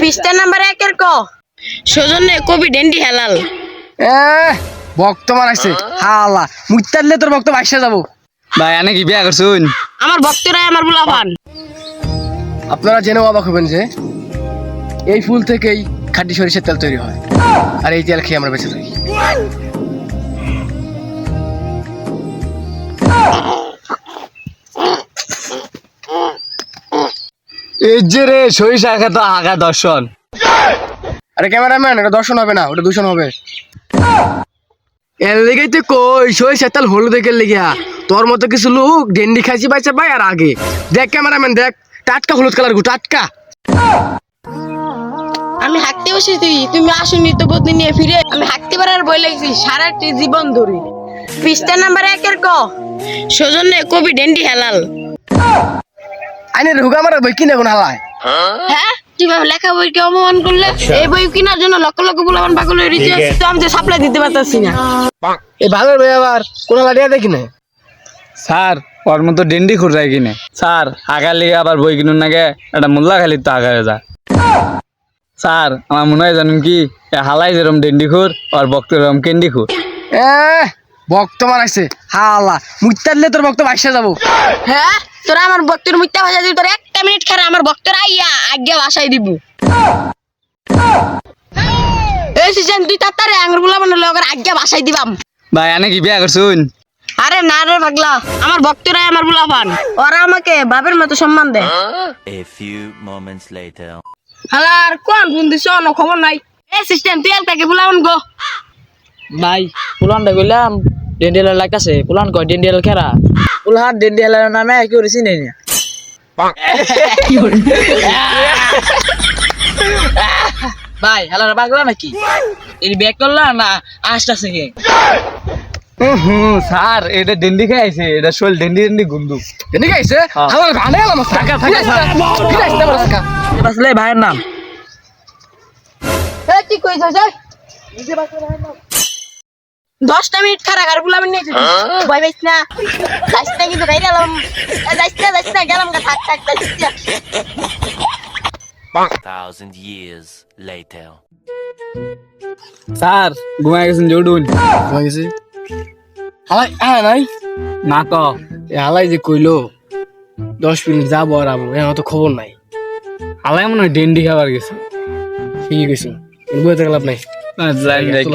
পৃষ্ঠা নাম্বার 1 এর ক সৌজন্যে কবি ডেন্ডি হেলাল। বক্ত মারাইছে হালা মুইতারলে তোর বক্ত বাইসা যাবো। ভাই আনে কি বিয়া করছুন? আমার ভক্তরাই আমার বুলাফান। আপনারা জেনেও অবাক হবেন যে এই ফুল থেকেই খাঁটি সরিষার তেল তৈরি হয়, আর এই তেল খেয়ে আমরা বেঁচে থাকি। এই যে রে সরিষা খেত আগা দর্শন। আরে ক্যামেরাম্যান, এটা দর্শন হবে না, ওটা দূষণ হবে। এর লেগেই তো কই সরিষার তেল হলুদ দেখে লেগিয়া তোর মতো কিছু লোক ডেন্ডি খাইছি বাইছে ভাই। আর আগে দেখ ক্যামেরাম্যান, দেখ টাটকা হলুদ কালার গু টাটকা। আমি হাঁটতে বসেছি, তুমি আসুনি তো বদলি নিয়ে ফিরে। আমি হাঁটতে পারার বই লাগছি সারাটি জীবন ধরে। পৃষ্ঠা নাম্বার 1 এর ক সৌজন্যে কবি ডেন্ডি হেলাল। আইনের হুগা আমার বই কিনে কোন হালায়। হ্যাঁ, কিভাবে লেখা বইকে অপমান করলে? এই বই কেনার জন্য লক্ষ লক্ষ বুলাবান পাগল হয়ে রয়েছে, তো আমি যে সাপ্লাই দিতে পারতাছি না। এই ভালোর ভাই আবার কোন লাড়িয়া দেখি না। স্যার ওর মতো ডেন্ডি খুঁড়াই কিনে স্যার আগার লিগে আবার বই কিনুন নাগে একটা মোল্লা খালি তো আগায় যা। স্যার আমার মনে হয় জানেন কি, হালাই যেরম ডেন্ডি খুর আর বক্ত এরম কেন্ডি খুর। বক্ত মারাইছে হালা মুইতারলে তোর বক্ত বাইসা যাবো। হ্যাঁ, তোরা আমার ভক্তের মিথ্যা ভাষা দিবি, তোর একটা মিনিট খারা আমার ভক্তরা আইয়া আজ্ঞা ভাষায় দিব। এই সিজন তুই তাড়াতাড়ি আঙ্গুর বুলাবান লগর আজ্ঞা ভাষায় দিবাম। ভাই আনে কি বিয়া করছুন? আরে না রে পাগলা, আমার ভক্তরাই আমার বুলাবান, ওরা আমাকে বাপের মতো সম্মান দেয়। A few moments later. হালার কোন ফোন দিছ না খবর নাই। এই সিস্টেম তুই এলকাকে বুলাবান গো। ভাই পুলানটা কইলাম ডেন্ডিয়াল লাগতাছে, পুলান কয় ডেন্ডিয়াল খেরা, পুলান ডেন্ডিয়ালের নামে কেউ চিনে না। ভাই হালার পাগলা নাকি? এই ব্যাক করলাম না আসতাছে কে? স্যার এটা ডেন্ডি খাইছে, এটা শোল ডেন্ডি ডেন্ডি গুন্দু। ডেন্ডি খাইছে হালা গানে এলাম থাকা থাকা কি রাখতে পারছ কা? আসলে ভাইয়ের নাম এই কি কইছ যাই 10টা মিনিট খারা আর বুলাবেন নিয়ে ভয় পাইছ না? যাইছ না কিন্তু গাইরা এলাম, যাইছ না গেলাম গা থাক থাক যাইছ না। 1,000 years later. স্যার ঘুমাই গেছেন জুডুন হয়ে গেছে হালাই নাই না তো। হালাই যে কইলো 10 মিনিট যাবো আর আমু, এখন তো খবর নাই। হালাই মনে হয় ডেন্ডি খাবার গেছে। ঠিকই কইছো, বইতে লাভ নাই। যাই